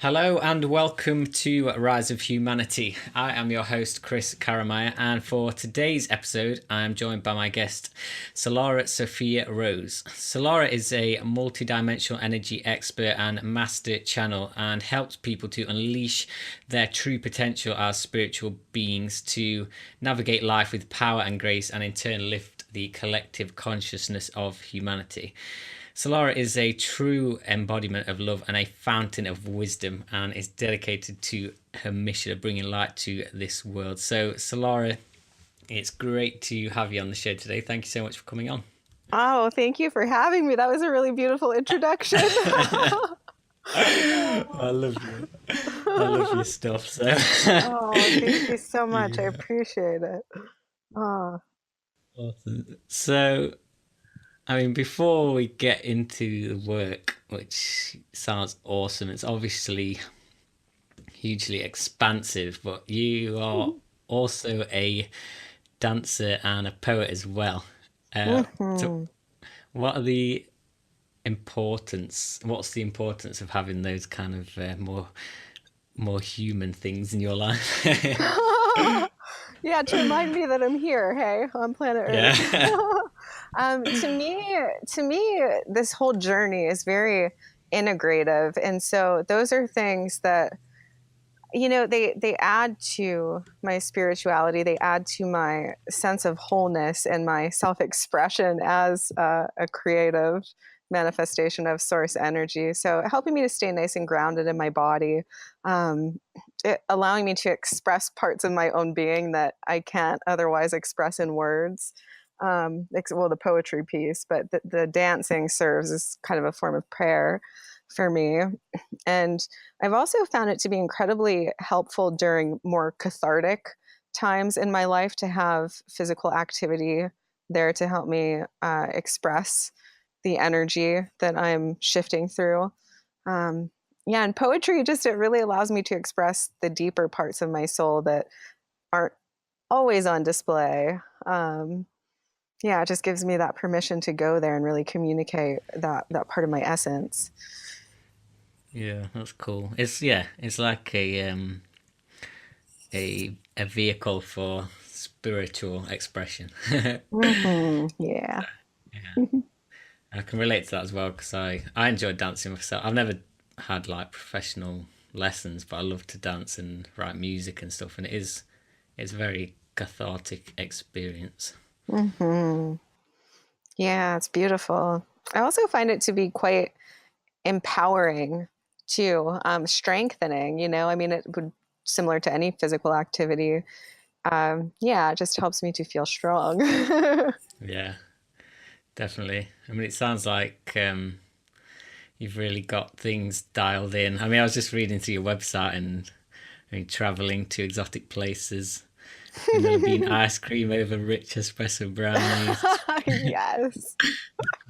Hello and welcome to Rise of Humanity. I am your host, Chris Karamaya, and for today's episode, I am joined by my guest, Solara Sophia Rose. Solara is a multidimensional energy expert and master channel and helps people to unleash their true potential as spiritual beings to navigate life with power and grace and in turn lift the collective consciousness of humanity. Solara is a true embodiment of love and a fountain of wisdom and is dedicated to her mission of bringing light to this world. So, Solara, it's great to have you on the show today. Thank you so much for coming on. Oh, thank you for having me. That was a really beautiful introduction. I love you. I love your stuff. So, Oh, thank you so much. I yeah, appreciate it. Oh, awesome. So, I mean, before we get into the work, which sounds awesome, it's obviously hugely expansive, but you are also a dancer and a poet as well. So, mhm. what are the what's the importance of having those kind of more human things in your life? Yeah, to remind me that I'm here, hey, on planet Earth. Yeah. To me, this whole journey is very integrative, and so those are things that they add to my spirituality. They add to my sense of wholeness and my self-expression as a creative manifestation of source energy, so helping me to stay nice and grounded in my body, um, allowing me to express parts of my own being that I can't otherwise express in words. Well, the poetry piece, but the dancing serves as kind of a form of prayer for me. And I've also found it to be incredibly helpful during more cathartic times in my life to have physical activity there to help me express the energy that I'm shifting through. Um, yeah, and poetry just, it really allows me to express the deeper parts of my soul that aren't always on display. Yeah, it just gives me that permission to go there and really communicate that part of my essence. Yeah, that's cool. It's like a vehicle for spiritual expression. Yeah. Yeah. I can relate to that as well because I enjoy dancing myself. I've never had like professional lessons, but I love to dance and write music and stuff, and it's a very cathartic experience. hmm Yeah, it's beautiful. I also find it to be quite empowering too, strengthening, I mean, it would similar to any physical activity. Yeah, it just helps me to feel strong. Yeah, definitely. I mean, it sounds like you've really got things dialed in. I mean, I was just reading through your website and I mean, traveling to exotic places, vanilla bean ice cream over rich espresso brownies, Yes.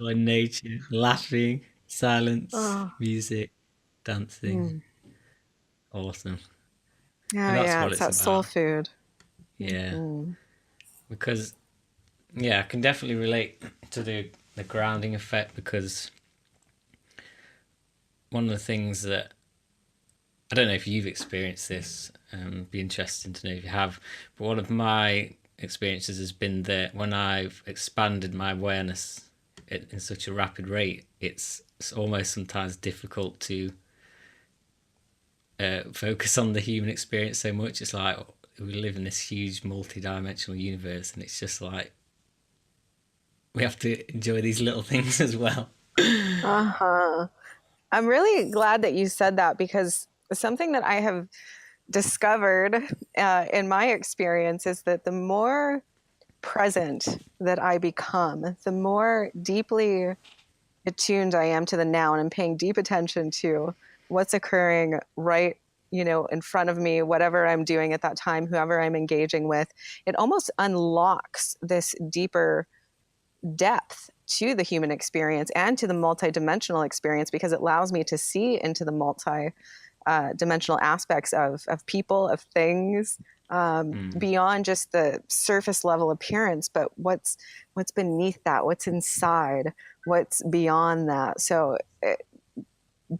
in nature, laughing, silence, Oh, music, dancing. mm. Awesome. Oh, And that's yeah, what it's it's that soul about. food. Yeah. Mhm. Because, yeah, I can definitely relate to the grounding effect because one of the things that I don't know if you've experienced this, be interesting to know if you have, but one of my experiences has been that when I've expanded my awareness in such a rapid rate, it's almost sometimes difficult to focus on the human experience so much. It's like we live in this huge multi-dimensional universe, and it's just like we have to enjoy these little things as well. Uh-huh. I'm really glad that you said that because something that I have discovered in my experience is that the more present that I become, the more deeply attuned I am to the now, and I'm paying deep attention to what's occurring right, in front of me, whatever I'm doing at that time, whoever I'm engaging with. It almost unlocks this deeper depth to the human experience and to the multidimensional experience because it allows me to see into the multi dimensional aspects of people, of things, Mm, beyond just the surface level appearance, but what's beneath that, what's inside, what's beyond that. So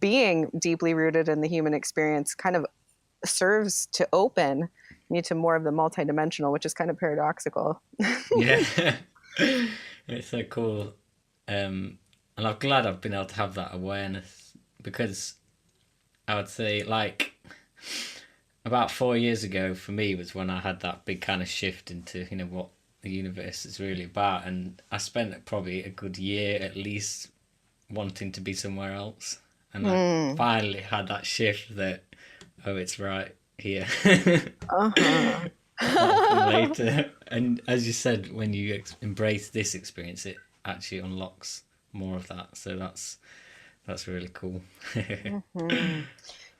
being deeply rooted in the human experience kind of serves to open me to more of the multidimensional, which is kind of paradoxical. Yeah. It's so cool. And I'm glad I've been able to have that awareness because I would say, like, about 4 years ago for me was when I had that big kind of shift into, what the universe is really about. And I spent probably a good year at least wanting to be somewhere else. And I Hmm. finally had that shift that, oh, it's right here. Uh-huh. That'll come later. And as you said, when you embrace this experience, it actually unlocks more of that. So that's really cool. Mhm.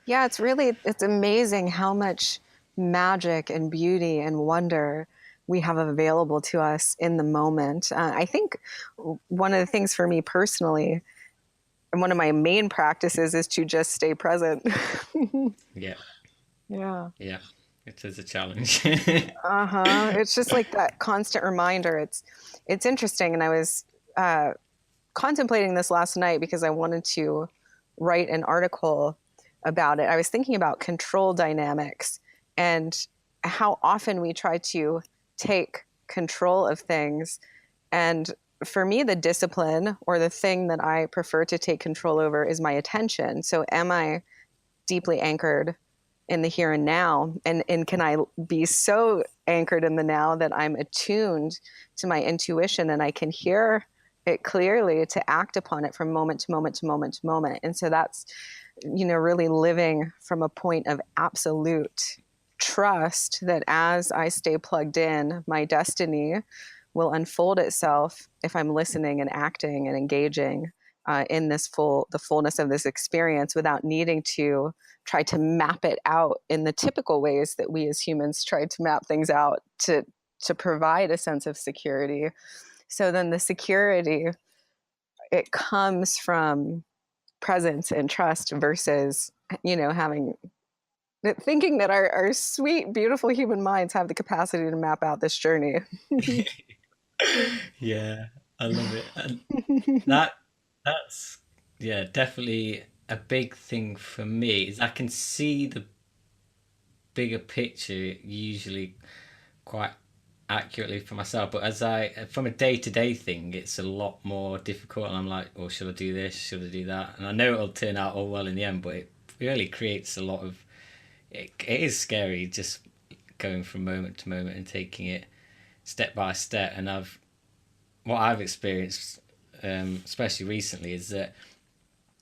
Yeah, it's amazing how much magic and beauty and wonder we have available to us in the moment. I think one of the things for me personally, and one of my main practices is to just stay present. Yeah, Yeah. yeah, it is a challenge. Uh-huh. It's just like that constant reminder. It's interesting, and I was uh, contemplating this last night because I wanted to write an article about it. I was thinking about control dynamics and how often we try to take control of things. And for me, the discipline or the thing that I prefer to take control over is my attention. So, am I deeply anchored in the here and now? And can I be so anchored in the now that I'm attuned to my intuition and I can hear it clearly to act upon it from moment to moment to moment to moment? And so that's, really living from a point of absolute trust that as I stay plugged in, my destiny will unfold itself if I'm listening and acting and engaging in the fullness of this experience without needing to try to map it out in the typical ways that we as humans try to map things out to provide a sense of security. So then the security, it comes from presence and trust versus having thinking that our sweet beautiful human minds have the capacity to map out this journey. Yeah, I love it. And that that's yeah, definitely a big thing for me is I can see the bigger picture usually quite accurately for myself, but as I from a day-to-day thing, it's a lot more difficult and I'm like, oh, should I do this, should I do that? And I know it'll turn out all well in the end, but it really creates a lot of it is scary just going from moment to moment and taking it step by step. And what I've experienced, especially recently, is that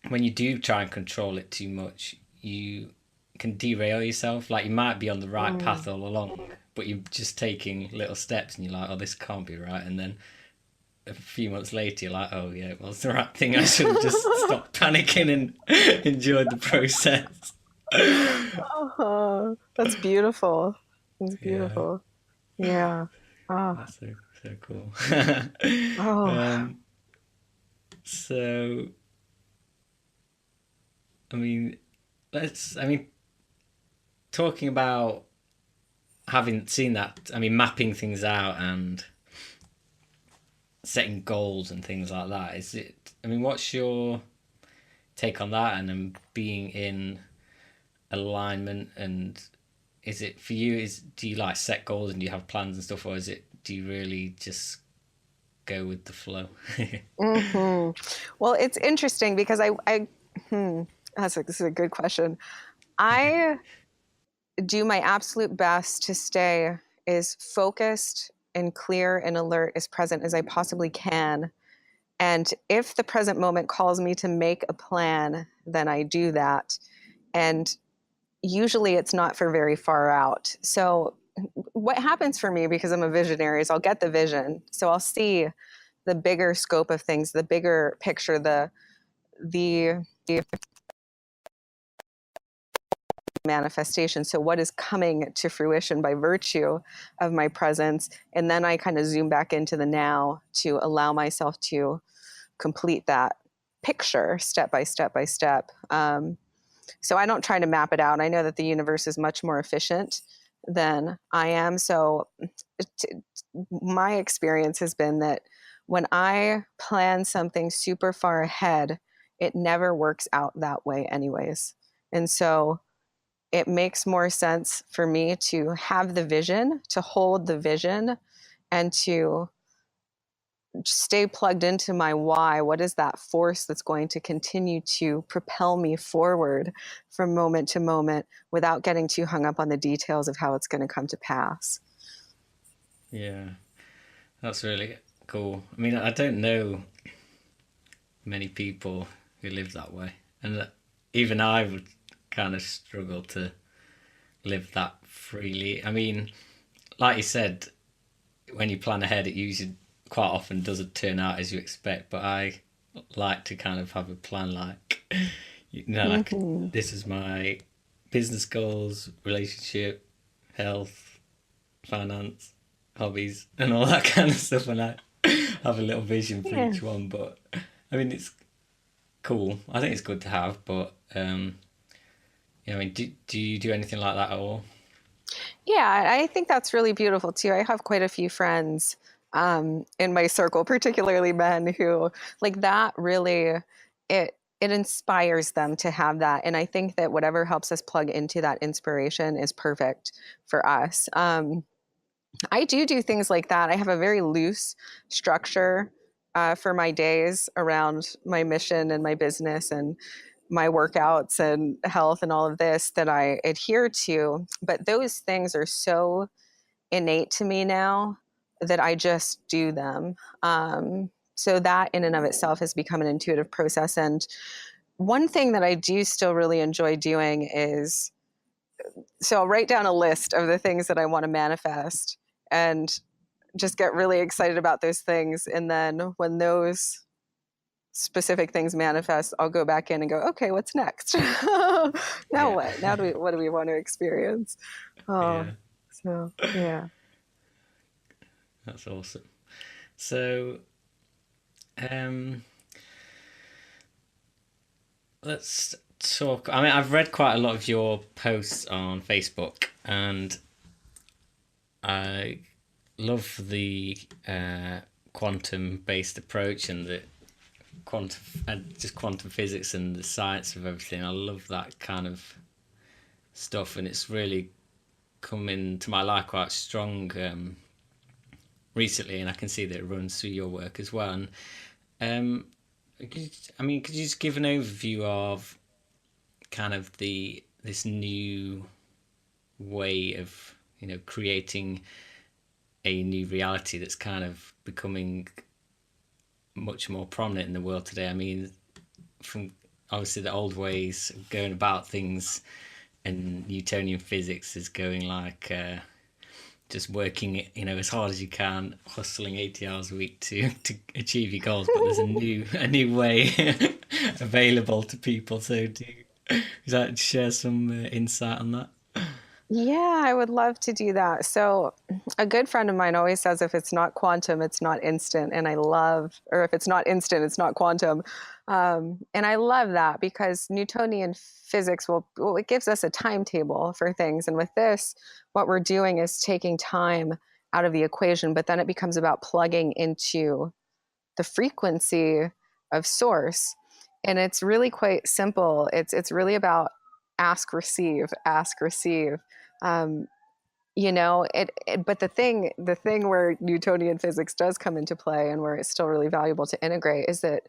when you do try and control it too much, you can derail yourself. Like you might be on the right Mm. path all along, but you're just taking little steps, and you're like, "Oh, this can't be right." And then a few months later, you're like, "Oh, yeah, it was the right thing. I should have just stopped panicking and enjoyed the process." Oh, that's beautiful. That's Yeah, beautiful. Yeah. Oh, that's so cool. oh. um, so I mean, I mean, talking about having seen that, I mean, mapping things out and setting goals and things like that. Is it? I mean, what's your take on that? And being in alignment, and is it for you? Do you like set goals and do you have plans and stuff, or is it? Do you really just go with the flow? Hmm. Well, it's interesting because hmm, this is a good question. I do my absolute best to stay as focused and clear and alert as present as I possibly can. And if the present moment calls me to make a plan, then I do that. And usually it's not for very far out. So what happens for me, because I'm a visionary, is I'll get the vision. So I'll see the bigger scope of things, the bigger picture, the manifestation. So what is coming to fruition by virtue of my presence? And then I kind of zoom back into the now to allow myself to complete that picture step by step by step. So I don't try to map it out. I know that the universe is much more efficient than I am. So my experience has been that when I plan something super far ahead, it never works out that way anyways. And so it makes more sense for me to have the vision, to hold the vision, and to stay plugged into my why. What is that force that's going to continue to propel me forward from moment to moment without getting too hung up on the details of how it's going to come to pass? Yeah, that's really cool. I mean, I don't know many people who live that way, and even I would kind of struggle to live that freely. I mean, like you said, when you plan ahead, it usually quite often doesn't turn out as you expect. But I like to kind of have a plan, like like Mm-hmm. this is my business goals, relationship, health, finance, hobbies, and all that kind of stuff. And I have a little vision for Yeah. each one. But I mean, it's cool. I think it's good to have. But yeah, I mean, do you do anything like that at all? Yeah, I think that's really beautiful too. I have quite a few friends in my circle, particularly men, who like that really it inspires them to have that. And I think that whatever helps us plug into that inspiration is perfect for us. I do things like that. I have a very loose structure for my days around my mission and my business and my workouts and health and all of this that I adhere to. But those things are so innate to me now that I just do them. So that in and of itself has become an intuitive process. And one thing that I do still really enjoy doing is so I'll write down a list of the things that I want to manifest and just get really excited about those things. And then when those specific things manifest, I'll go back in and go, okay, what's next? Now Yeah, what? What do we want to experience? Oh, yeah, so yeah. that's awesome. So, um, let's talk. I mean, I've read quite a lot of your posts on Facebook, and I love the quantum based approach and the quantum and just quantum physics and the science of everything. I love that kind of stuff, and it's really come into my life quite strong recently, and I can see that it runs through your work as well. And um, I mean, could you just give an overview of kind of the this new way of creating a new reality that's kind of becoming much more prominent in the world today? I mean, from obviously the old ways of going about things and Newtonian physics is going like just working as hard as you can, hustling 80 hours a week to achieve your goals. But there's a new way available to people. So do you, would you like to share some insight on that? Yeah, I would love to do that. So, a good friend of mine always says if it's not quantum, it's not instant. And I love, or if it's not instant, it's not quantum. And I love that because Newtonian physics well, it gives us a timetable for things. And with this, what we're doing is taking time out of the equation, but then it becomes about plugging into the frequency of source. And it's really quite simple. It's really about ask, receive, ask, receive. Um, but the thing where Newtonian physics does come into play and where it's still really valuable to integrate is that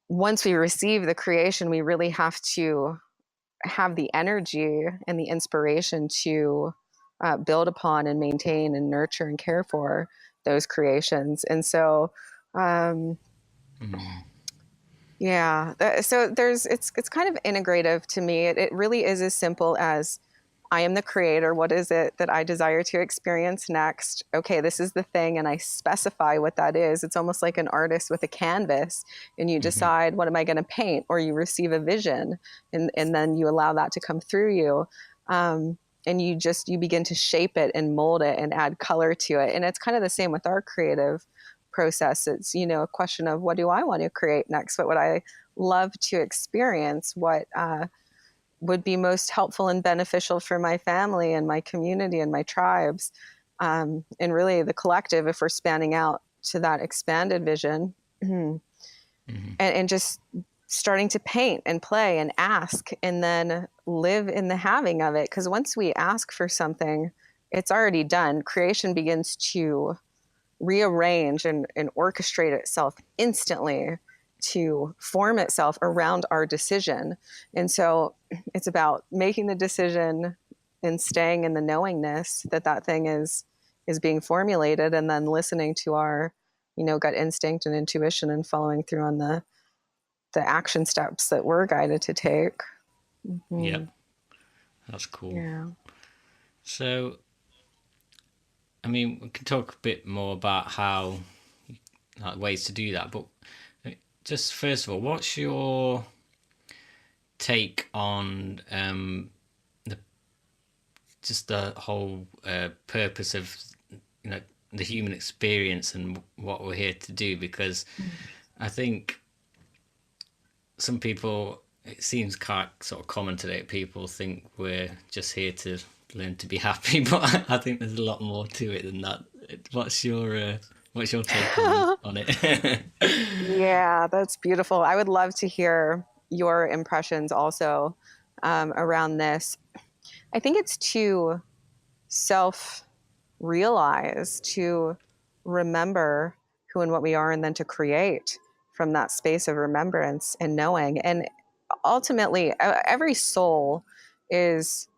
once we receive the creation, we really have to have the energy and the inspiration to build upon and maintain and nurture and care for those creations. And so um, Mm. yeah. So it's kind of integrative to me. It really is as simple as I am the creator. What is it that I desire to experience next? Okay, this is the thing, and I specify what that is. It's almost like an artist with a canvas, and you Hmm. decide what am I going to paint, or you receive a vision, and then you allow that to come through you. And you begin to shape it and mold it and add color to it. And it's kind of the same with our creative process. It's a question of what do I want to create next? What would I love to experience? What would be most helpful and beneficial for my family and my community and my tribes, and really the collective if we're spanning out to that expanded vision. And just starting to paint and play and ask and then live in the having of it. Because once we ask for something, it's already done. Creation begins to rearrange and orchestrate itself instantly to form itself around our decision. And so it's about making the decision and staying in the knowingness that that thing is being formulated, and then listening to our, gut instinct and intuition, and following through on the action steps that we're guided to take. Yeah, Mm-hmm. that's cool. Yeah. So, I mean, we can talk a bit more about how, like, ways to do that, but just first of all, what's your take on the just the whole purpose of, you know, the human experience and what we're here to do? Because I think some people, it seems quite sort of common today, people think we're just here to learn to be happy, but I think there's a lot more to it than that. What's your take on it? Yeah, that's beautiful. I would love to hear your impressions also around this. I think it's to self realize, to remember who and what we are, and then to create from that space of remembrance and knowing. And ultimately, every soul is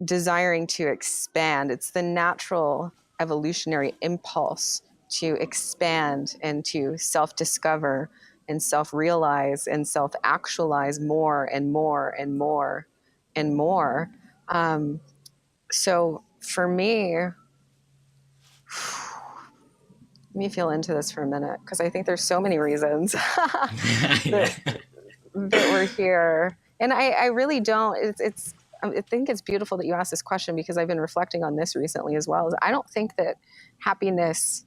desiring to expand. It's the natural evolutionary impulse to expand and to self discover and self realize and self actualize more and more and more and more. So for me, let me feel into this for a minute, because I think there's so many reasons Yeah. that that we're here. And I really don't, it's I think it's beautiful that you asked this question, because I've been reflecting on this recently as well. I don't think that happiness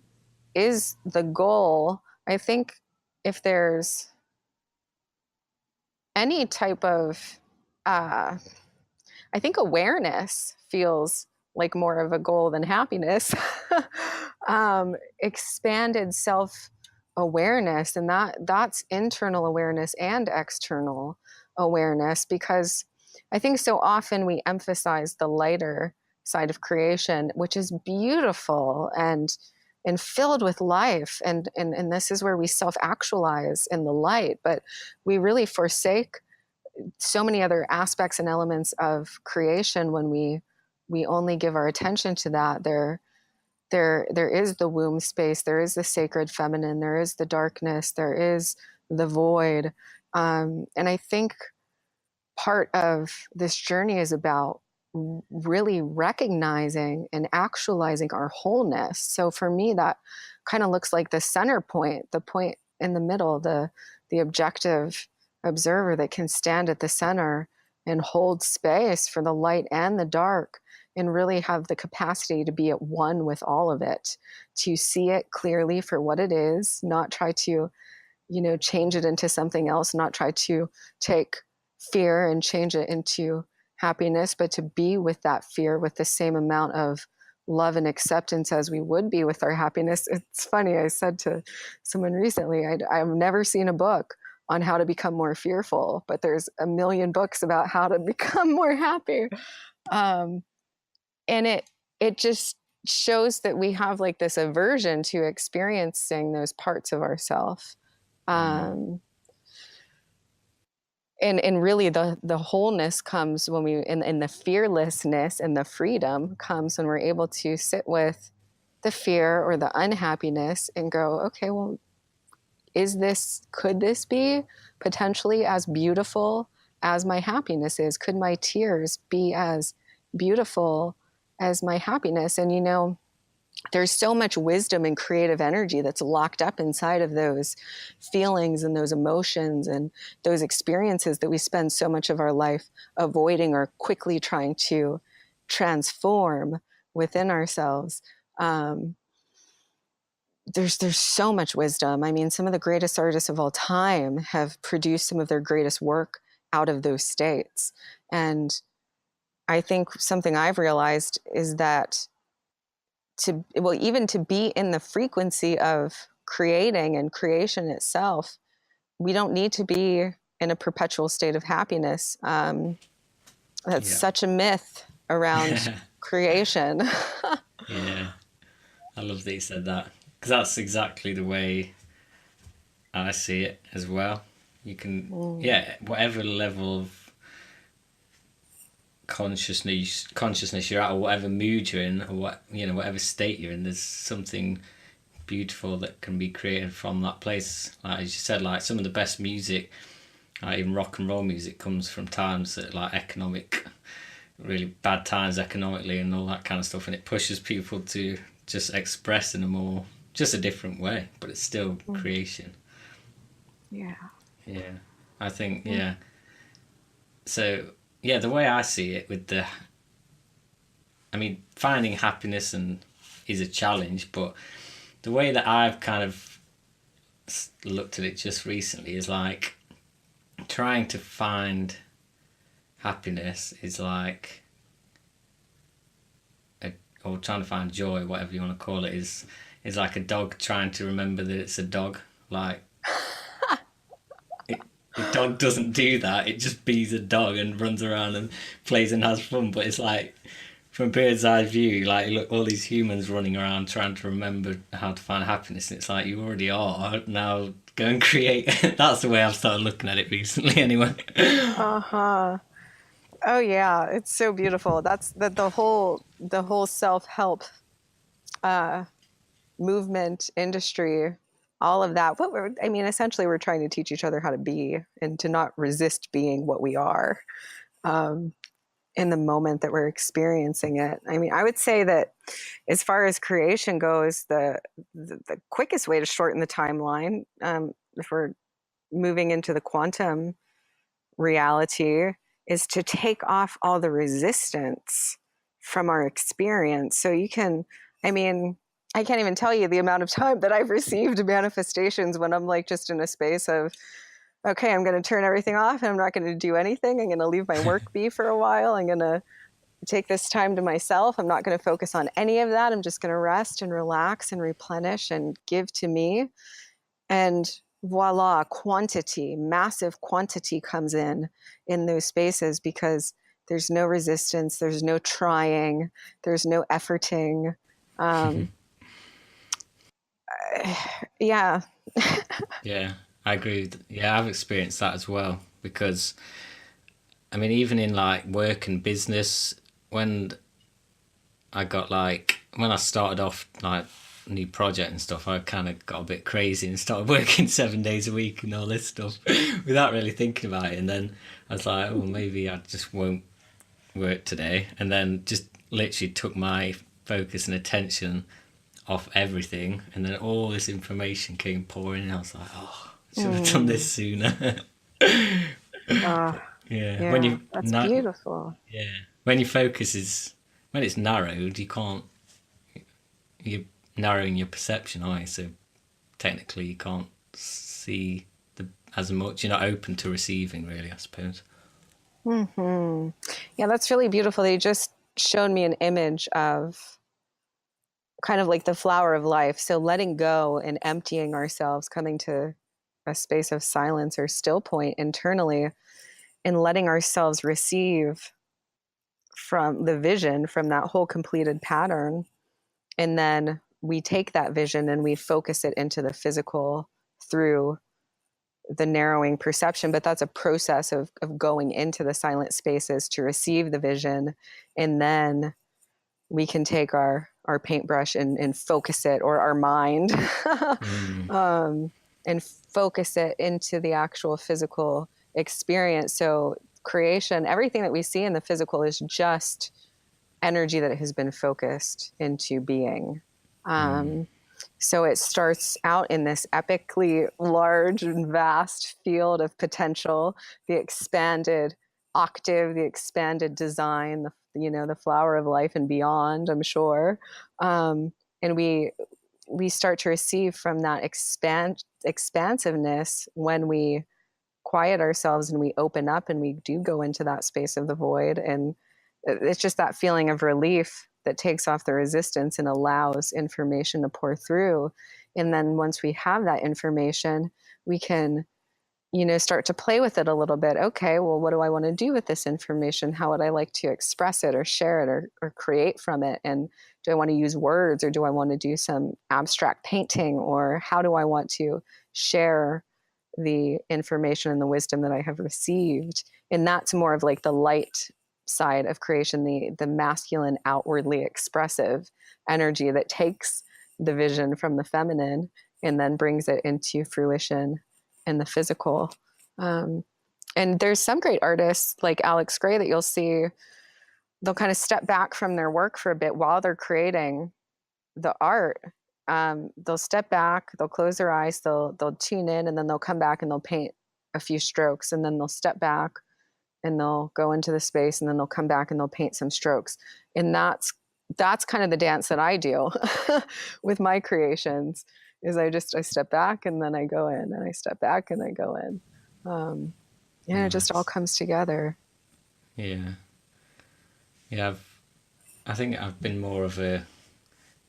is the goal. I think if there's any type of, I think awareness feels like more of a goal than happiness. Expanded self awareness, and that's internal awareness and external awareness, because I think so often we emphasize the lighter side of creation, which is beautiful and filled with life, and this is where we self-actualize in the light, but we really forsake so many other aspects and elements of creation when we only give our attention to that. There is the womb space, there is the sacred feminine, there is the darkness, there is the void, and I think part of this journey is about really recognizing and actualizing our wholeness. So for me, that kind of looks like the center point, the point in the middle, the objective observer that can stand at the center and hold space for the light and the dark, and really have the capacity to be at one with all of it, to see it clearly for what it is, not try to, change it into something else, not try to take fear and change it into happiness, but to be with that fear with the same amount of love and acceptance as we would be with our happiness. It's funny, I said to someone recently, I've never seen a book on how to become more fearful, but there's a million books about how to become more happy. And it just shows that we have like this aversion to experiencing those parts of ourself. And really the wholeness comes when we, and the fearlessness and the freedom comes when we're able to sit with the fear or the unhappiness and go, okay, well, could this be potentially as beautiful as my happiness is? Could my tears be as beautiful as my happiness? And there's so much wisdom and creative energy that's locked up inside of those feelings and those emotions and those experiences that we spend so much of our life avoiding or quickly trying to transform within ourselves. There's so much wisdom. I mean, some of the greatest artists of all time have produced some of their greatest work out of those states. And I think something I've realized is that even to be in the frequency of creating and creation itself, we don't need to be in a perpetual state of happiness. That's such a myth around creation. Yeah, I love that you said that, because that's exactly the way I see it as well. You can, yeah, whatever level of consciousness you're at, or whatever mood you're in, or whatever state you're in, there's something beautiful that can be created from that place. Like as you said, like some of the best music, like even rock and roll music, comes from times that like really bad times economically and all that kind of stuff, and it pushes people to just express in just a different way, but it's still creation. Yeah. Yeah, I think, yeah. So, yeah, the way I see it finding happiness is a challenge, but the way that I've kind of looked at it just recently is like trying to find happiness is like, or trying to find joy, whatever you want to call it, is like a dog trying to remember that it's a dog. Like, the dog doesn't do that. It just bees a dog and runs around and plays and has fun. But it's like, from a bird's eye view, like, look, all these humans running around trying to remember how to find happiness. And it's like, you already are. Now go and create. That's the way I've started looking at it recently, anyway. Uh-huh. Oh yeah, it's so beautiful. That's the whole self-help movement, industry, all of that. Essentially we're trying to teach each other how to be and to not resist being what we are in the moment that we're experiencing it. I would say that as far as creation goes, the quickest way to shorten the timeline, if we're moving into the quantum reality, is to take off all the resistance from our experience. So you can, I can't even tell you the amount of time that I've received manifestations when I'm like just in a space of, okay, I'm going to turn everything off and I'm not going to do anything. I'm going to leave my work be for a while. I'm going to take this time to myself. I'm not going to focus on any of that. I'm just going to rest and relax and replenish and give to me. And voila, massive quantity comes in those spaces, because there's no resistance, there's no trying, there's no efforting. Yeah. Yeah, I agree. Yeah, I've experienced that as well, because even in like work and business, when when I started off like new project and stuff, I kind of got a bit crazy and started working 7 days a week and all this stuff without really thinking about it. And then I was like, oh, maybe I just won't work today. And then just literally took my focus and attention off everything. And then all this information came pouring in. I was like, oh, I should have done this sooner. Yeah, that's beautiful. Yeah. When your focus when it's narrowed, you're narrowing your perception, aren't you? So technically you can't see as much. You're not open to receiving, really, I suppose. Yeah, that's really beautiful. They just showed me an image of kind of like the flower of life. So letting go and emptying ourselves, coming to a space of silence or still point internally, and letting ourselves receive from the vision from that whole completed pattern. And then we take that vision and we focus it into the physical through the narrowing perception. But that's a process of going into the silent spaces to receive the vision. And then we can take our paintbrush and focus it, or our mind, and focus it into the actual physical experience. So creation, everything that we see in the physical is just energy that has been focused into being. So it starts out in this epically large and vast field of potential, the expanded octave, the expanded design, the flower of life and beyond, I'm sure. And we start to receive from that expansiveness when we quiet ourselves and we open up and we do go into that space of the void. And it's just that feeling of relief that takes off the resistance and allows information to pour through. And then once we have that information, we can start to play with it a little bit. Okay, well, what do I want to do with this information? How would I like to express it or share it or create from it? And do I want to use words, or do I want to do some abstract painting, or how do I want to share the information and the wisdom that I have received? And that's more of like the light side of creation, the masculine, outwardly expressive energy that takes the vision from the feminine and then brings it into fruition in the physical. Um, and there's some great artists like Alex Gray that you'll see, they'll kind of step back from their work for a bit while they're creating the art. They'll step back, they'll close their eyes, they'll tune in, and then they'll come back and they'll paint a few strokes, and then they'll step back and they'll go into the space, and then they'll come back and they'll paint some strokes. And that's kind of the dance that I do with my creations. Is I step back and then I go in, and I step back and I go in. It just all comes together. Yeah. Yeah, I think I've been more of a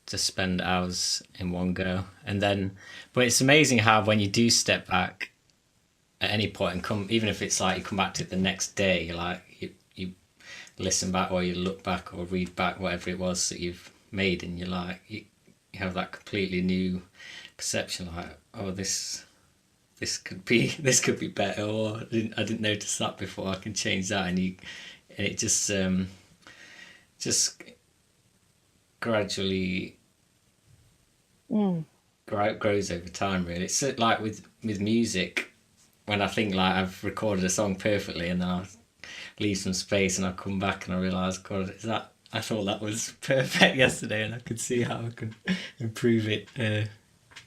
to spend hours in one go, and then, but it's amazing how when you do step back at any point and come, even if it's like you come back to it the next day, like you listen back or you look back or read back whatever it was that you've made, and you're like you have that completely new perception, like, oh, this could be better, or I didn't notice that before, I can change that, and it just gradually grows over time, really. It's like with music, when I think like I've recorded a song perfectly, and then I'll leave some space and I'll come back and I realise, God, I thought that was perfect yesterday, and I could see how I could improve it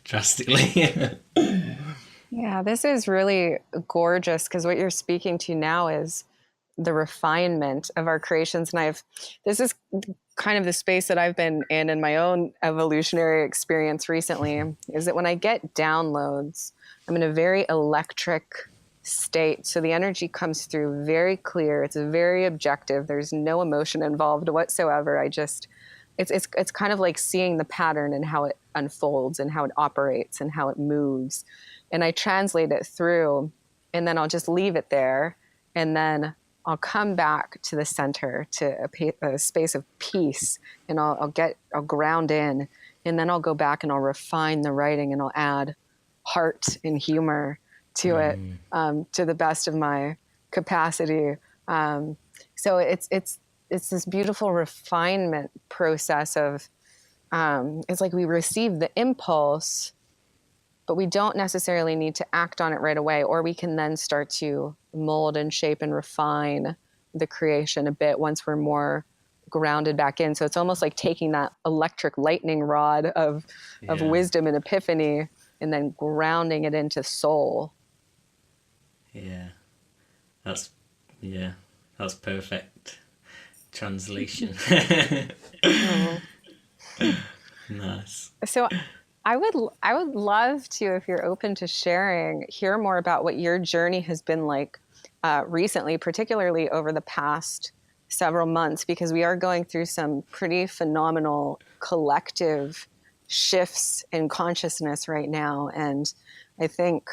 drastically. Yeah, this is really gorgeous, because what you're speaking to now is the refinement of our creations. And this is kind of the space that I've been in my own evolutionary experience recently, is that when I get downloads, I'm in a very electric state. So the energy comes through very clear. It's very objective. There's no emotion involved whatsoever. It's kind of like seeing the pattern and how it unfolds and how it operates and how it moves. And I translate it through, and then I'll just leave it there. And then I'll come back to the center, to a space of peace, and I'll ground in, and then I'll go back and I'll refine the writing, and I'll add heart and humor to it, to the best of my capacity. So it's this beautiful refinement process of, it's like we receive the impulse, but we don't necessarily need to act on it right away, or we can then start to mold and shape and refine the creation a bit once we're more grounded back in. So it's almost like taking that electric lightning rod of wisdom and epiphany, and then grounding it into soul. Yeah, that's perfect translation. Oh. Nice. So I would love to, if you're open to sharing, hear more about what your journey has been like recently, particularly over the past several months, because we are going through some pretty phenomenal collective shifts in consciousness right now. And I think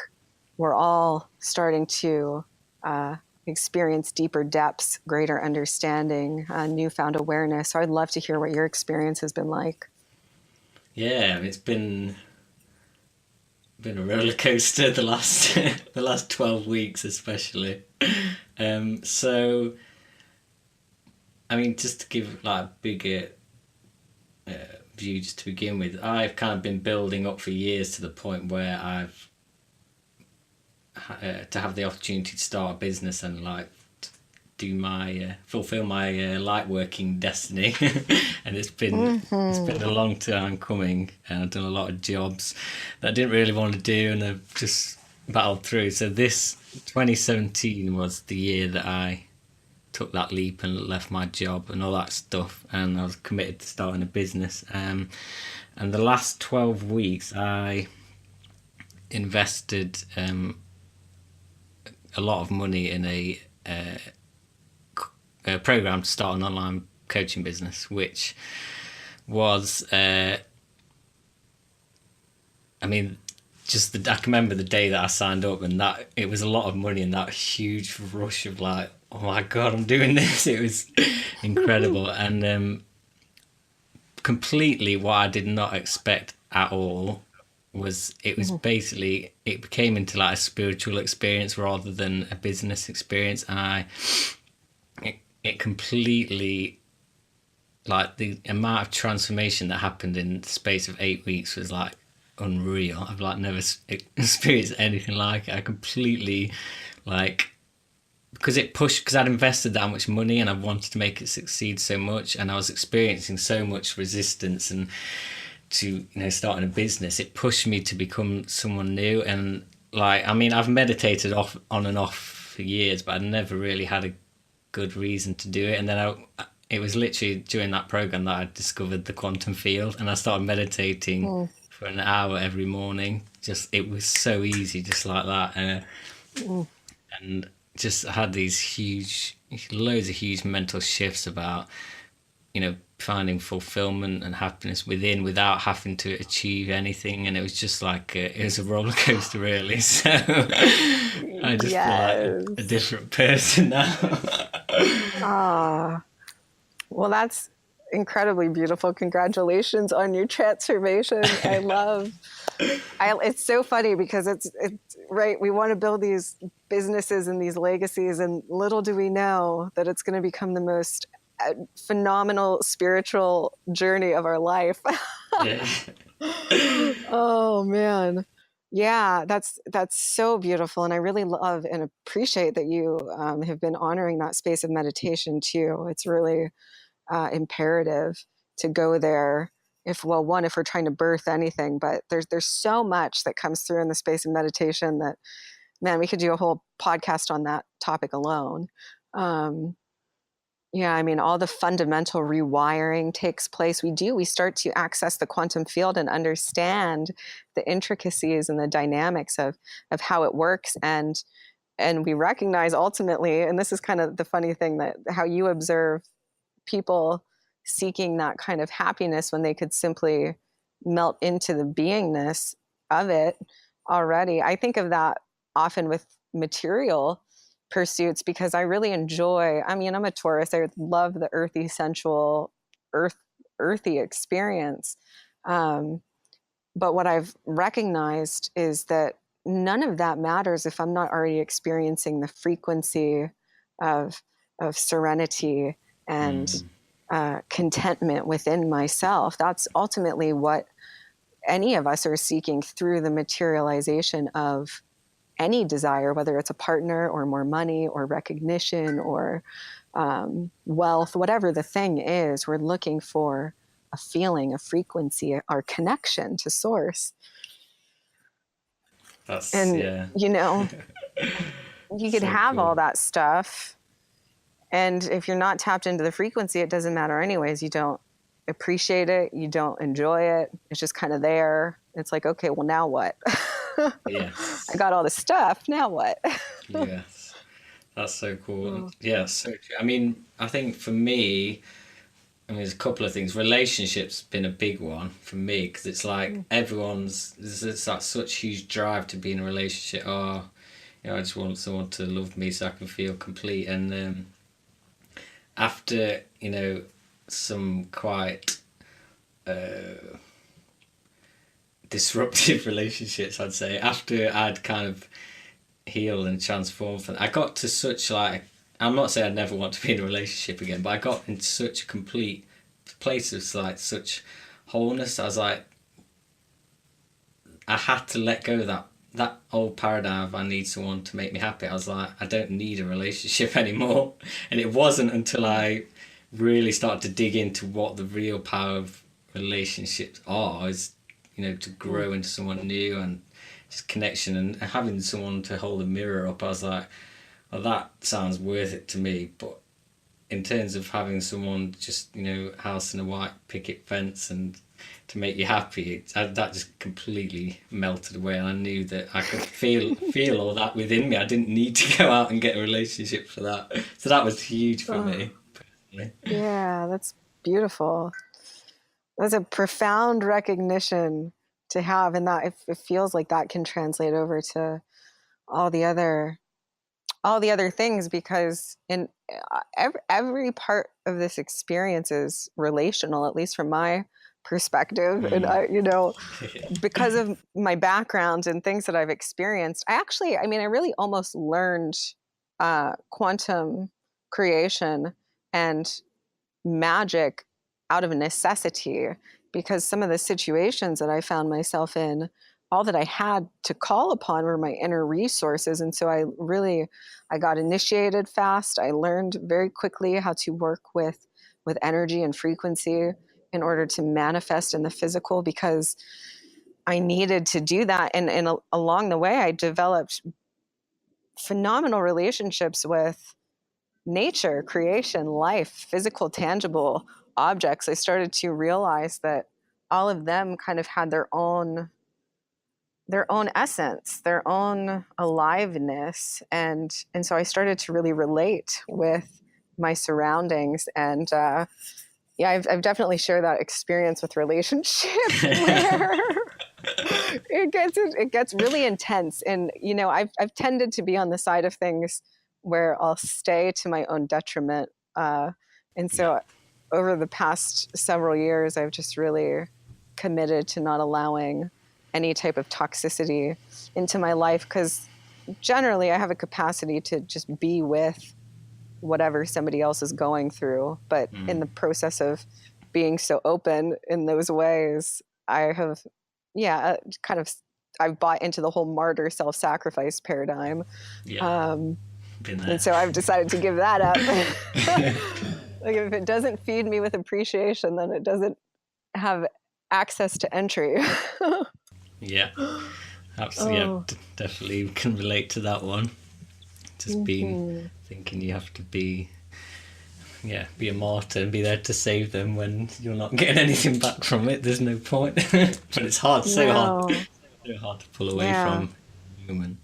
we're all starting to experience deeper depths, greater understanding, newfound awareness. So I'd love to hear what your experience has been like. Yeah, it's been a roller coaster the last 12 weeks especially. So I mean, just to give like a bigger view just to begin with, I've kind of been building up for years to the point where I've to have the opportunity to start a business and like do my fulfill my light working destiny. And it's been a long time coming, and I've done a lot of jobs that I didn't really want to do, and I've just battled through. So this 2017 was the year that I took that leap and left my job and all that stuff, and I was committed to starting a business. And the last 12 weeks I invested a lot of money in a program to start an online coaching business, which was I mean, just I can remember the day that I signed up, and that it was a lot of money, and that huge rush of like, oh my god, I'm doing this. It was incredible, and completely what I did not expect at all was it was basically it became into like a spiritual experience rather than a business experience, and it completely, like, the amount of transformation that happened in the space of 8 weeks was like unreal. I've like never experienced anything like it. I completely, like, because it pushed, because I'd invested that much money and I wanted to make it succeed so much, and I was experiencing so much resistance and to, starting a business, it pushed me to become someone new. And like, I mean, I've meditated off on and off for years, but I never really had a good reason to do it. And then it was literally during that program that I discovered the quantum field, and I started meditating Mm. for an hour every morning. Just, it was so easy, just like that. Mm. And just had these loads of huge mental shifts about, finding fulfillment and happiness within without having to achieve anything. And it was just like it was a roller coaster, really. So I just feel like a Yes. different person now. Ah, well, that's incredibly beautiful. Congratulations on your transformation. It's so funny because it's right. We want to build these businesses and these legacies, and little do we know that it's going to become the most phenomenal spiritual journey of our life. Yeah. Oh man. Yeah, that's so beautiful, and I really love and appreciate that you have been honoring that space of meditation too. It's really imperative to go there if, well, one, if we're trying to birth anything, but there's so much that comes through in the space of meditation that, man, we could do a whole podcast on that topic alone. um, yeah, I mean, all the fundamental rewiring takes place. We start to access the quantum field and understand the intricacies and the dynamics of how it works. And we recognize ultimately, and this is kind of the funny thing, that how you observe people seeking that kind of happiness when they could simply melt into the beingness of it already. I think of that often with material pursuits because I really enjoy, I mean, I'm a Taurus. I love the earthy, sensual, earth, earthy experience. Um, but what I've recognized is that none of that matters if I'm not already experiencing the frequency of serenity and Mm. contentment within myself. That's ultimately what any of us are seeking through the materialization of any desire, whether it's a partner or more money or recognition or wealth, whatever the thing is. We're looking for a feeling, a frequency, our connection to source. That's, And, yeah. you know, you could So have cool. all that stuff. And if you're not tapped into the frequency, it doesn't matter anyways. You don't appreciate it. You don't enjoy it. It's just kind of there. It's like, okay, well, now what? I Yes. got all this stuff. Now what? Yes. That's so cool. Oh. Yeah, so true. I mean, I think for me, I mean, there's a couple of things. Relationships been a big one for me because it's like there's that such huge drive to be in a relationship. Oh, I just want someone to love me so I can feel complete. And after, some quite disruptive relationships, I'd say, after I'd kind of healed and transformed from, I got to such, like, I'm not saying I'd never want to be in a relationship again, but I got into such a complete place of like such wholeness. I was like, I had to let go of that old paradigm of I need someone to make me happy. I was like, I don't need a relationship anymore. And it wasn't until I really started to dig into what the real power of relationships are, is, to grow into someone new and just connection and having someone to hold a mirror up. I was like, well, that sounds worth it to me. But in terms of having someone just, house in a white picket fence and to make you happy, that just completely melted away. And I knew that I could feel all that within me. I didn't need to go out and get a relationship for that. So that was huge for Oh, me personally. yeah, that's beautiful. That's a profound recognition to have, and that it feels like that can translate over to all the other things, because in every part of this experience is relational, at least from my perspective. And I, because of my background and things that I've experienced, I really almost learned quantum creation and magic out of necessity, because some of the situations that I found myself in, all that I had to call upon were my inner resources. And so I got initiated fast. I learned very quickly how to work with energy and frequency in order to manifest in the physical, because I needed to do that. And along the way, I developed phenomenal relationships with nature, creation, life, physical, tangible objects. I started to realize that all of them kind of had their own essence, their own aliveness, and so I started to really relate with my surroundings. And I've definitely shared that experience with relationships where it gets really intense. And I've tended to be on the side of things where I'll stay to my own detriment. And so over the past several years, I've just really committed to not allowing any type of toxicity into my life, because generally I have a capacity to just be with whatever somebody else is going through. But in the process of being so open in those ways, I have, I've bought into the whole martyr self-sacrifice paradigm. And so I've decided to give that up. Like, if it doesn't feed me with appreciation, then it doesn't have access to entry. Yeah, absolutely. Oh. Yeah, definitely can relate to that one. Just being thinking you have to be a martyr and be there to save them when you're not getting anything back from it. There's no point. But it's hard, so hard to pull away from human.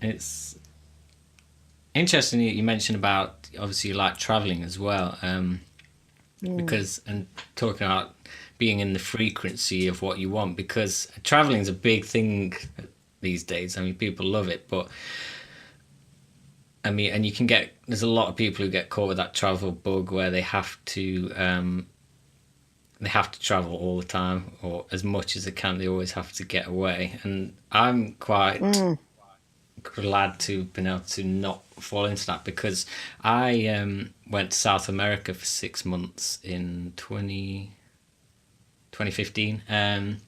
It's interesting you mentioned about, obviously, you like traveling as well, because, and talking about being in the frequency of what you want, because traveling is a big thing these days. I mean, people love it, but I mean, and there's a lot of people who get caught with that travel bug where they have to travel all the time, or as much as they can. They always have to get away, and I'm quite glad to have been able to not fall into that, because I went to South America for 6 months in 2015, and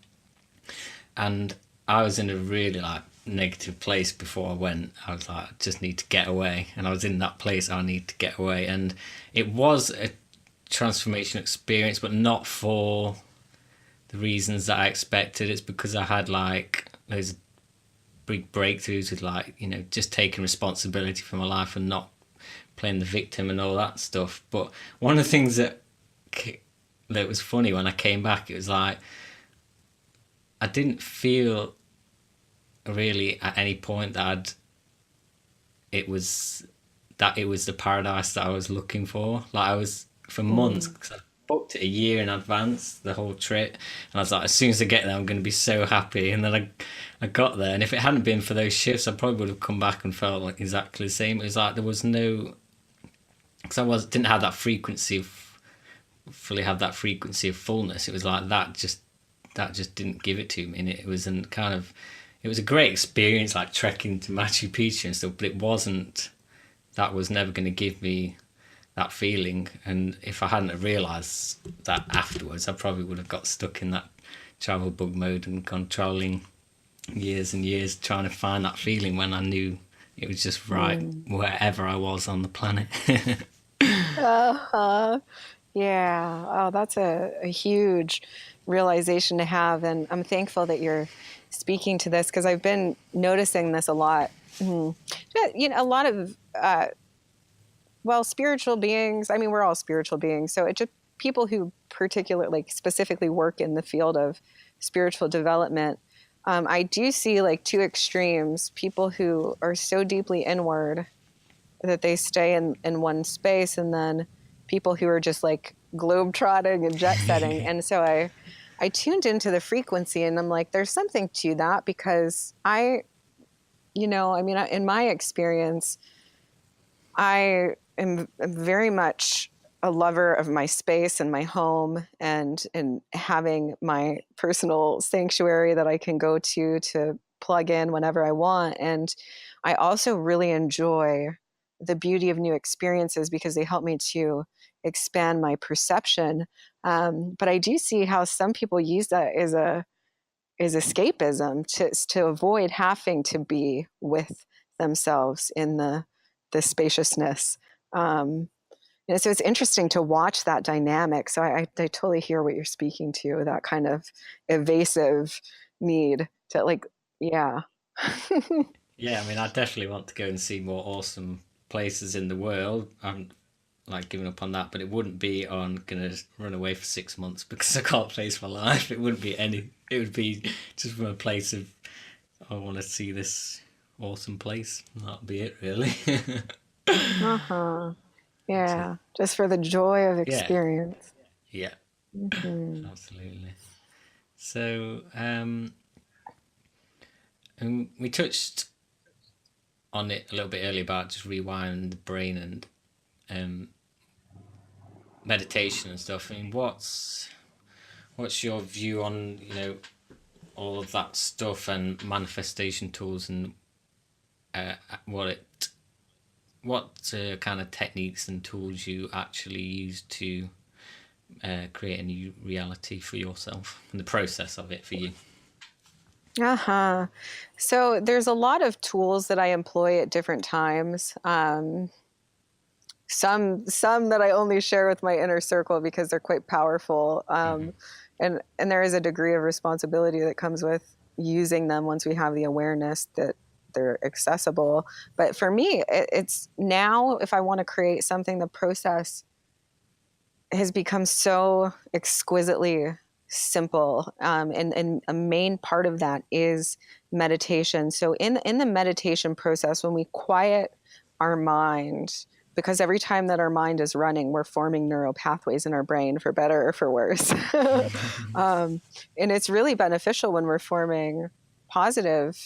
I was in a really negative place before I went. I was like, I just need to get away, and I was in that place. I need to get away, and it was a transformation experience, but not for the reasons that I expected. It's because I had those big breakthroughs with just taking responsibility for my life and not playing the victim and all that stuff. But one of the things that was funny when I came back, it was like I didn't feel really at any point that it was the paradise that I was looking for. I was, for months, because I booked it a year in advance, the whole trip, and I was like, as soon as I get there, I'm going to be so happy. And then I got there, and if it hadn't been for those shifts, I probably would have come back and felt like exactly the same. It was like there was no, because I didn't have that frequency of fullness. It was like that just didn't give it to me, and it was it was a great experience, like trekking to Machu Picchu and stuff, but that was never going to give me that feeling. And if I hadn't have realised that afterwards, I probably would have got stuck in that travel bug mode and gone travelling years and years trying to find that feeling, when I knew it was just right wherever I was on the planet. Yeah. Oh, that's a huge realization to have. And I'm thankful that you're speaking to this, because I've been noticing this a lot. A lot of, spiritual beings, I mean, we're all spiritual beings. So it just, people who specifically work in the field of spiritual development, I do see two extremes: people who are so deeply inward that they stay in one space, and then people who are just globetrotting and jet setting. And so I tuned into the frequency, and I'm like, there's something to that, because in my experience, I am very much a lover of my space and my home, and having my personal sanctuary that I can go to plug in whenever I want. And I also really enjoy the beauty of new experiences because they help me to expand my perception. But I do see how some people use that as escapism, to avoid having to be with themselves in the spaciousness. So it's interesting to watch that dynamic. So I totally hear what you're speaking to, that kind of evasive need to, like, yeah. Yeah, I mean, I definitely want to go and see more awesome places in the world. I'm like giving up on that, but it wouldn't be on gonna run away for 6 months because I can't face my life. It wouldn't be any. It would be just from a place of I want to see this awesome place. That'd be it, really. Uh-huh. Yeah. Just for the joy of Yeah, experience. yeah, Mm-hmm. absolutely. So, and we touched on it a little bit earlier about just rewiring the brain and um, meditation and stuff. I mean, what's your view on all of that stuff and manifestation tools and uh, what kind of techniques and tools you actually use to create a new reality for yourself and the process of it for you? Uh-huh. So there's a lot of tools that I employ at different times. Some that I only share with my inner circle because they're quite powerful. And there is a degree of responsibility that comes with using them once we have the awareness that they're accessible. But for me, it's now, if I want to create something, the process has become so exquisitely simple. And a main part of that is meditation. So in the meditation process, when we quiet our mind, because every time that our mind is running, we're forming neural pathways in our brain, for better or for worse. And it's really beneficial when we're forming positive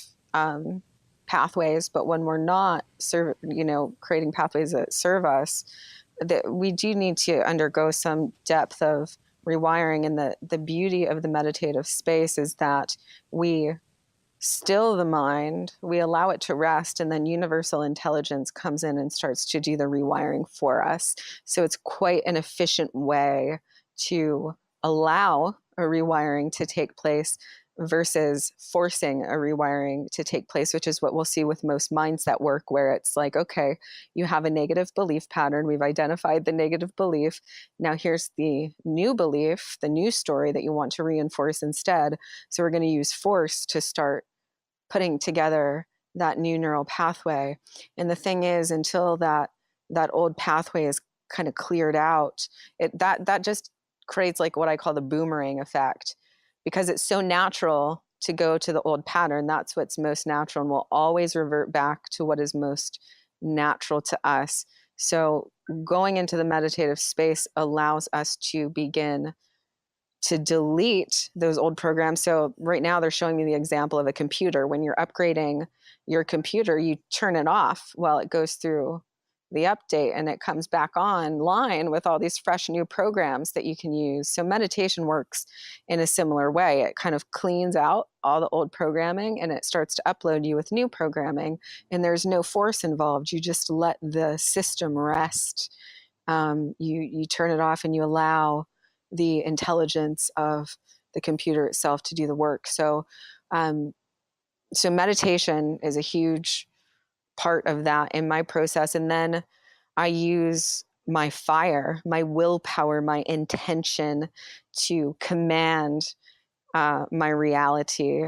pathways, but when we're not creating pathways that serve us, that we do need to undergo some depth of rewiring. And the beauty of the meditative space is that we still the mind, we allow it to rest, and then universal intelligence comes in and starts to do the rewiring for us. So it's quite an efficient way to allow a rewiring to take place versus forcing a rewiring to take place, which is what we'll see with most mindset work, where it's like, okay, you have a negative belief pattern. We've identified the negative belief. Now here's the new belief, the new story that you want to reinforce instead. So we're going to use force to start putting together that new neural pathway. And the thing is, until that old pathway is kind of cleared out, that just creates like what I call the boomerang effect, because it's so natural to go to the old pattern. That's what's most natural, and we'll always revert back to what is most natural to us. So going into the meditative space allows us to begin to delete those old programs. So right now they're showing me the example of a computer. When you're upgrading your computer, you turn it off while it goes through the update, and it comes back online with all these fresh new programs that you can use. So meditation works in a similar way. It kind of cleans out all the old programming and it starts to upload you with new programming, and there's no force involved. You just let the system rest. You turn it off and you allow the intelligence of the computer itself to do the work. So meditation is a huge part of that in my process. And then I use my fire, my willpower, my intention to command my reality,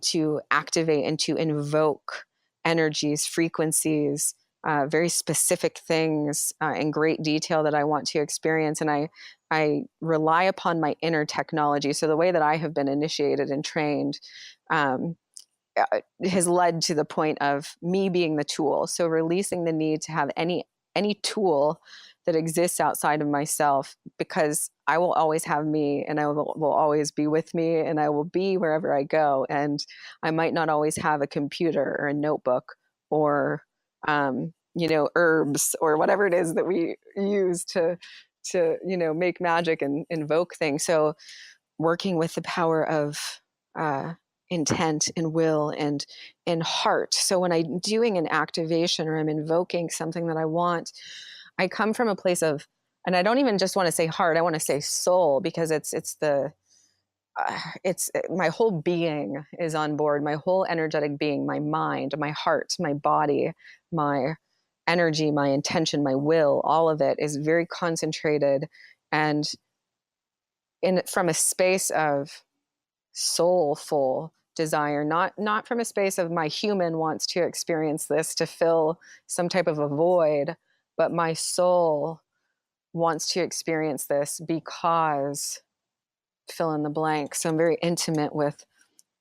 to activate and to invoke energies, frequencies, very specific things in great detail that I want to experience. And I rely upon my inner technology. So the way that I have been initiated and trained has led to the point of me being the tool. So releasing the need to have any tool that exists outside of myself, because I will always have me, and I will always be with me, and I will be wherever I go. And I might not always have a computer or a notebook or, herbs or whatever it is that we use to make magic and invoke things. So working with the power of intent and will and heart. So when I'm doing an activation or I'm invoking something that I want, I come from a place of, and I don't even just want to say heart, I want to say soul, because it's my whole being is on board, my whole energetic being, my mind, my heart, my body, my energy, my intention, my will, all of it is very concentrated and from a space of soulful desire, not from a space of my human wants to experience this to fill some type of a void, but my soul wants to experience this because fill in the blank. So I'm very intimate with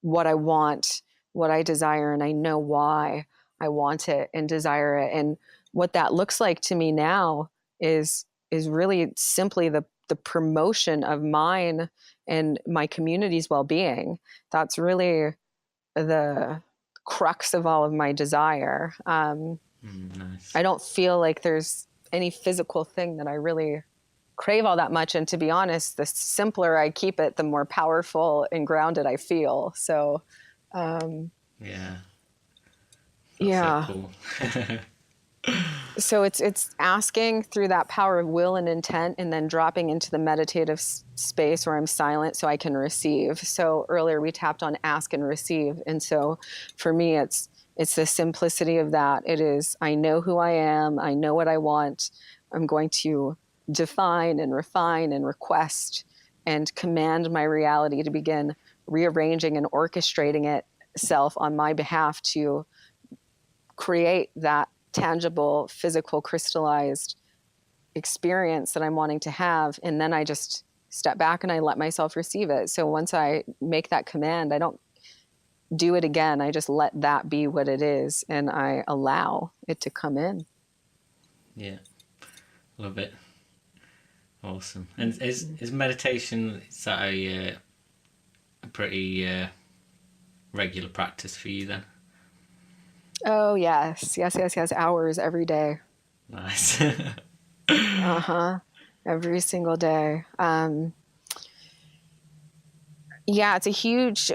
what I want, what I desire, and I know why I want it and desire it. And what that looks like to me now is really simply the promotion of mine and my community's well-being. That's really the crux of all of my desire. Nice. I don't feel like there's any physical thing that I really crave all that much. And to be honest, the simpler I keep it, the more powerful and grounded I feel. So, yeah. yeah. So cool. So it's asking through that power of will and intent, and then dropping into the meditative space where I'm silent so I can receive. So earlier we tapped on ask and receive. And so for me, it's the simplicity of that. It is, I know who I am. I know what I want. I'm going to define and refine and request and command my reality to begin rearranging and orchestrating itself on my behalf to create that tangible, physical, crystallized experience that I'm wanting to have. And then I just step back and I let myself receive it. So once I make that command, I don't do it again. I just let that be what it is, and I allow it to come in. Yeah. Love it. Awesome. And is meditation, is that a pretty regular practice for you then? Oh, yes. Hours every day. Nice. Every single day. Yeah, it's a huge,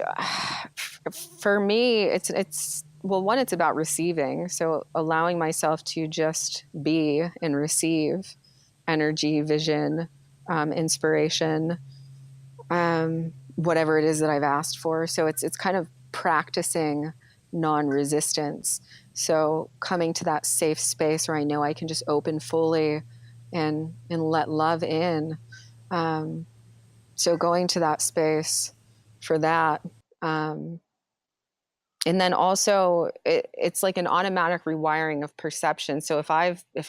for me, it's, well, one, it's about receiving. So allowing myself to just be and receive energy, vision, inspiration, whatever it is that I've asked for. So it's kind of practicing non-resistance. So coming to that safe space where I know I can just open fully and let love in. So going to that space for that. And then also it's like an automatic rewiring of perception. So if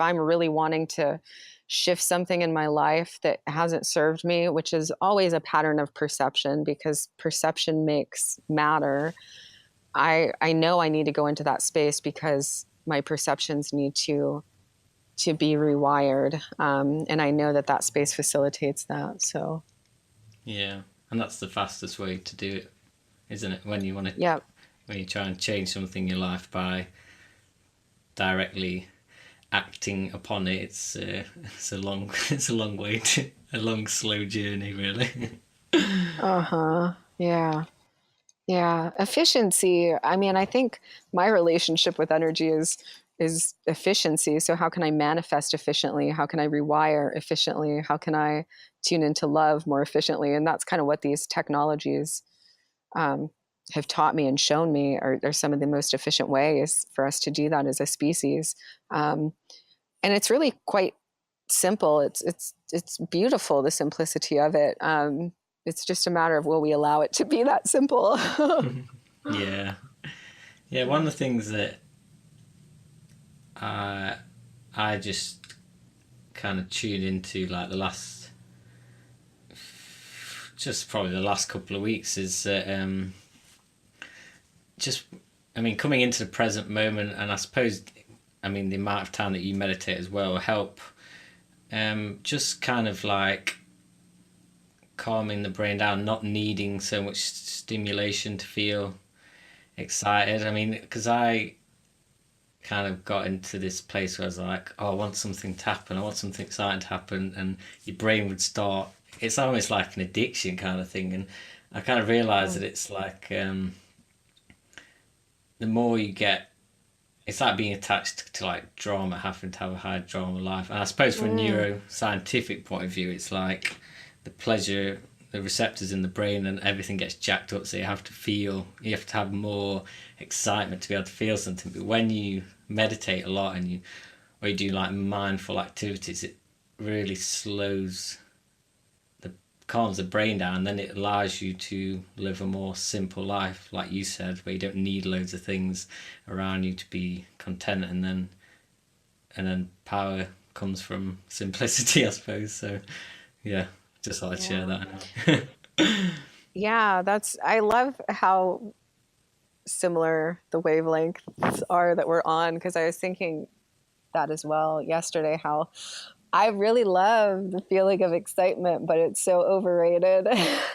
I'm really wanting to shift something in my life that hasn't served me, which is always a pattern of perception because perception makes matter, I know I need to go into that space because my perceptions need to be rewired. And I know that space facilitates that. So. Yeah. And that's the fastest way to do it, isn't it? When you want to, Yep. when you try and change something in your life by directly acting upon it, it's a long way to a long slow journey, really. Yeah. Yeah. Efficiency. I mean, I think my relationship with energy is efficiency. So how can I manifest efficiently? How can I rewire efficiently? How can I tune into love more efficiently? And that's kind of what these technologies have taught me and shown me are some of the most efficient ways for us to do that as a species. And it's really quite simple. It's beautiful, the simplicity of it. It's just a matter of will we allow it to be that simple. Yeah. Yeah, one of the things that I just kind of tuned into like probably the last couple of weeks is just, I mean, coming into the present moment, and I suppose, I mean, the amount of time that you meditate as well help just kind of like calming the brain down, not needing so much stimulation to feel excited. I mean, because I kind of got into this place where I was like, oh, I want something to happen, I want something exciting to happen, and your brain would start. It's almost like an addiction kind of thing, and I kind of realized that it's like the more you get, it's like being attached to like drama, having to have a high drama life. And I suppose from a Mm. neuroscientific point of view, it's like the pleasure, the receptors in the brain, and everything gets jacked up. So you have to feel, you have to have more excitement to be able to feel something. But when you meditate a lot and or you do like mindful activities, it really calms the brain down, then it allows you to live a more simple life, like you said, where you don't need loads of things around you to be content, and then power comes from simplicity, I suppose. So yeah, just thought I'd share Yeah. that. Yeah, I love how similar the wavelengths are that we're on, because I was thinking that as well yesterday, how I really love the feeling of excitement, but it's so overrated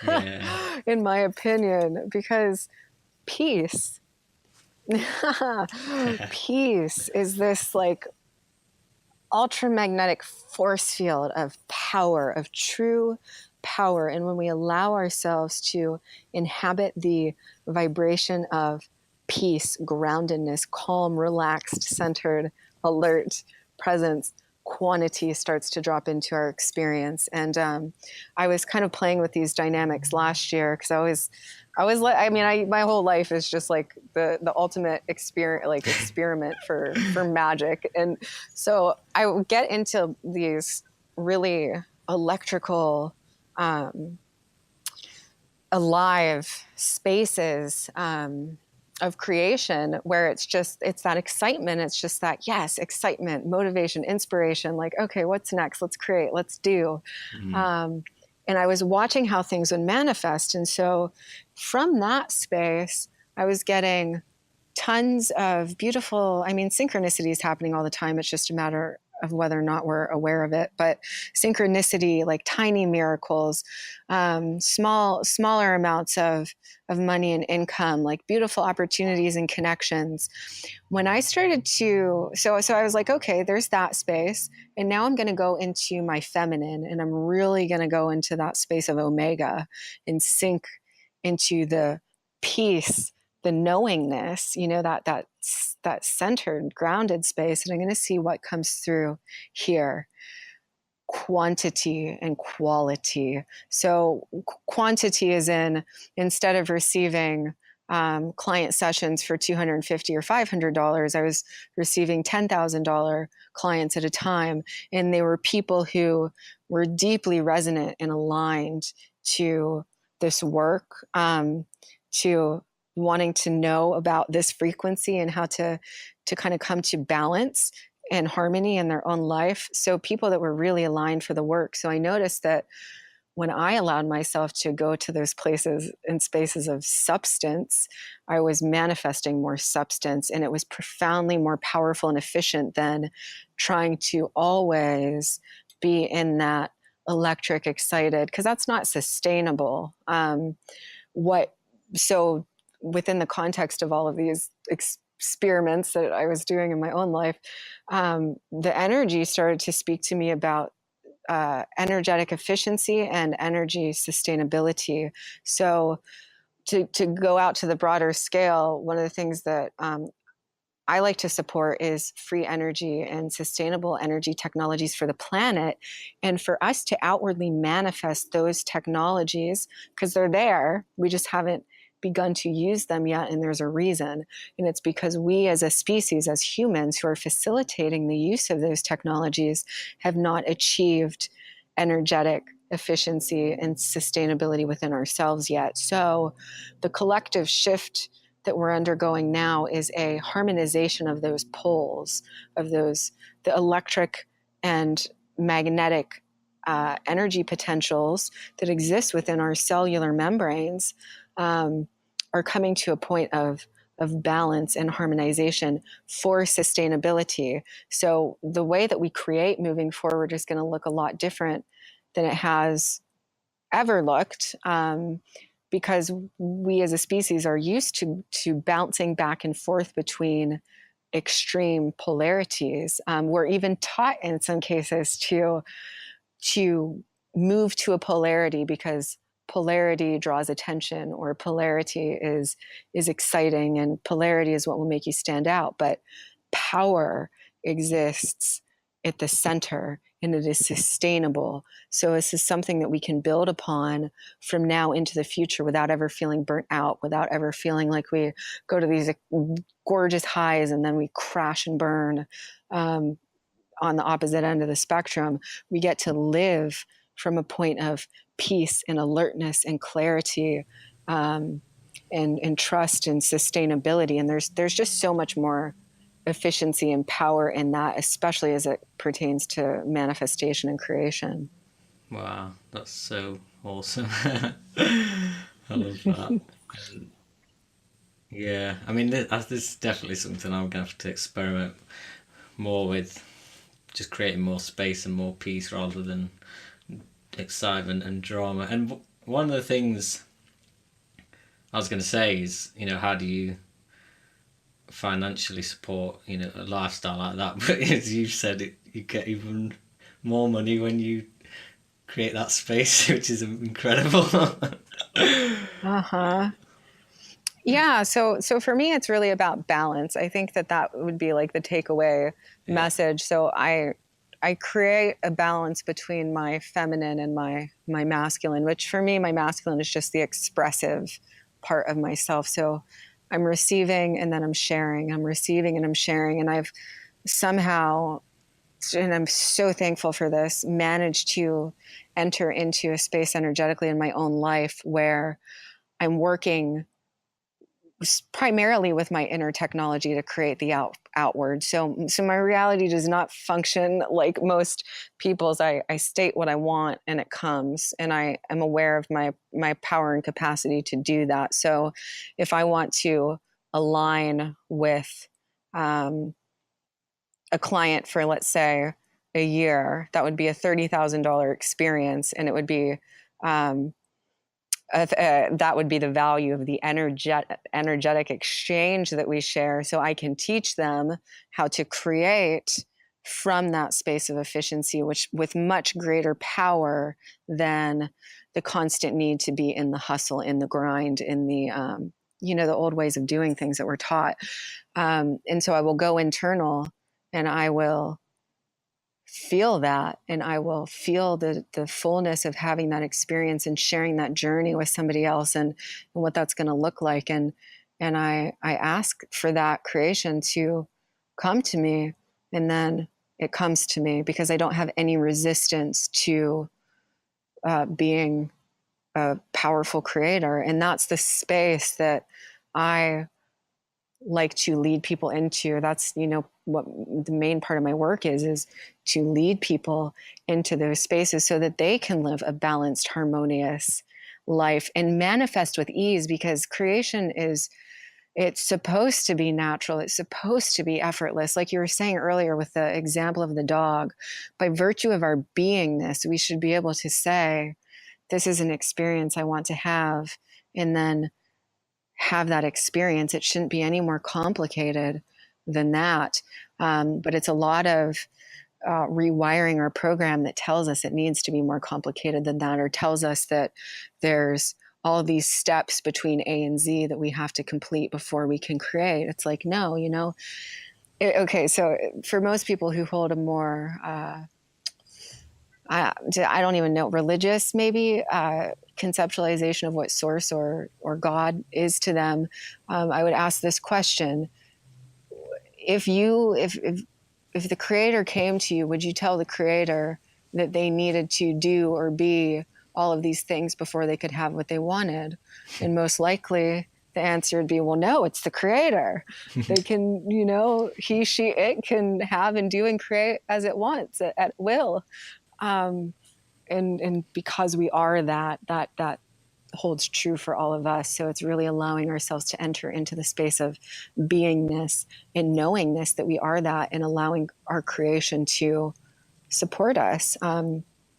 Yeah. in my opinion, because peace, peace is this like ultramagnetic force field of power, of true power. And when we allow ourselves to inhabit the vibration of peace, groundedness, calm, relaxed, centered, alert presence, quantity starts to drop into our experience. And I was kind of playing with these dynamics last year, because I was like, I mean, my whole life is just like the ultimate experiment for magic. And so I would get into these really electrical, um, alive spaces, of creation, where it's that excitement. It's just that, yes, excitement, motivation, inspiration, like, okay, what's next? Let's create, let's do. Mm. Um, and I was watching how things would manifest. And so from that space, I was getting tons of beautiful, I mean, synchronicity is happening all the time. It's just a matter of whether or not we're aware of it. But synchronicity, like tiny miracles, smaller amounts of money and income, like beautiful opportunities and connections. When I started to, so I was like, okay, there's that space. And now I'm going to go into my feminine, and I'm really going to go into that space of Omega and sink into the peace, the knowingness, that centered, grounded space. And I'm going to see what comes through here. Quantity and quality. So quantity is in, instead of receiving client sessions for $250 or $500, I was receiving $10,000 clients at a time. And they were people who were deeply resonant and aligned to this work, to wanting to know about this frequency and how to kind of come to balance and harmony in their own life. So people that were really aligned for the work. So I noticed that when I allowed myself to go to those places and spaces of substance, I was manifesting more substance, and it was profoundly more powerful and efficient than trying to always be in that electric, excited, because that's not sustainable. What so within the context of all of these experiments that I was doing in my own life, the energy started to speak to me about energetic efficiency and energy sustainability. So to go out to the broader scale, one of the things that I like to support is free energy and sustainable energy technologies for the planet. And for us to outwardly manifest those technologies, because they're there, we just haven't begun to use them yet. And there's a reason. And it's because we as a species, as humans who are facilitating the use of those technologies, have not achieved energetic efficiency and sustainability within ourselves yet. So the collective shift that we're undergoing now is a harmonization of those poles, of those, the electric and magnetic energy potentials that exist within our cellular membranes, are coming to a point of of balance and harmonization for sustainability. So the way that we create moving forward is going to look a lot different than it has ever looked, because we as a species are used to bouncing back and forth between extreme polarities. We're even taught in some cases to move to a polarity because polarity draws attention, or polarity is exciting, and polarity is what will make you stand out. But power exists at the center, and it is sustainable. So this is something that we can build upon from now into the future without ever feeling burnt out, without ever feeling like we go to these gorgeous highs and then we crash and burn. On the opposite end of the spectrum, we get to live from a point of peace and alertness and clarity, and trust and sustainability. And there's just so much more efficiency and power in that, especially as it pertains to manifestation and creation. Wow, that's so awesome. I love that. Yeah, I mean, this is definitely something I'm gonna have to experiment more with, just creating more space and more peace rather than excitement and drama. And one of the things I was gonna say is, how do you financially support, a lifestyle like that? But as you said, you get even more money when you create that space, which is incredible. Uh-huh. Yeah, so for me it's really about balance. I think that would be like the takeaway Yeah. message. So I create a balance between my feminine and my masculine, which for me, my masculine is just the expressive part of myself. So I'm receiving and then I'm sharing. I'm receiving and I'm sharing. And I've somehow, and I'm so thankful for this, managed to enter into a space energetically in my own life where I'm working primarily with my inner technology to create the outward. So my reality does not function like most people's. I state what I want and it comes, and I am aware of my power and capacity to do that. So if I want to align with a client for, let's say, a year, that would be a $30,000 experience, and it would be that would be the value of the energetic exchange that we share. So I can teach them how to create from that space of efficiency, which with much greater power than the constant need to be in the hustle, in the grind, in the the old ways of doing things that we're taught. And so I will go internal, and I will feel that, and I will feel the fullness of having that experience and sharing that journey with somebody else, and what that's going to look like. And I ask for that creation to come to me, and then it comes to me because I don't have any resistance to being a powerful creator. And that's the space that I like to lead people into. That's, what the main part of my work is to lead people into those spaces so that they can live a balanced, harmonious life and manifest with ease, because creation it's supposed to be natural. It's supposed to be effortless. Like you were saying earlier with the example of the dog, by virtue of our beingness, we should be able to say, this is an experience I want to have, and then have that experience. It shouldn't be any more complicated than that. But it's a lot of rewiring our program that tells us it needs to be more complicated than that, or tells us that there's all of these steps between A and Z that we have to complete before we can create. It's like, no, okay, so for most people who hold a more I don't even know, religious maybe conceptualization of what source or God is to them, I would ask this question: if the creator came to you, would you tell the creator that they needed to do or be all of these things before they could have what they wanted? And most likely the answer would be, well, no, it's the creator. They can, he, she, it can have and do and create as it wants at will. And because we are that holds true for all of us. So it's really allowing ourselves to enter into the space of beingness and knowingness that we are that, and allowing our creation to support us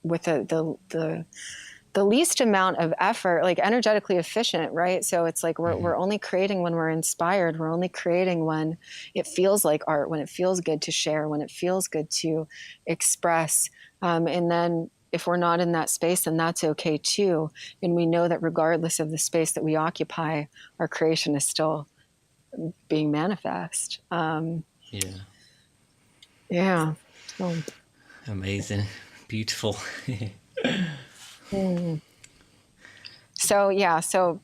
with the least amount of effort, like energetically efficient, right? So it's like we're only creating when we're inspired. We're only creating when it feels like art, when it feels good to share, when it feels good to express. And then if we're not in that space, then that's okay too. And we know that regardless of the space that we occupy, our creation is still being manifest. Yeah. Yeah. So, Amazing. Beautiful. So yeah, so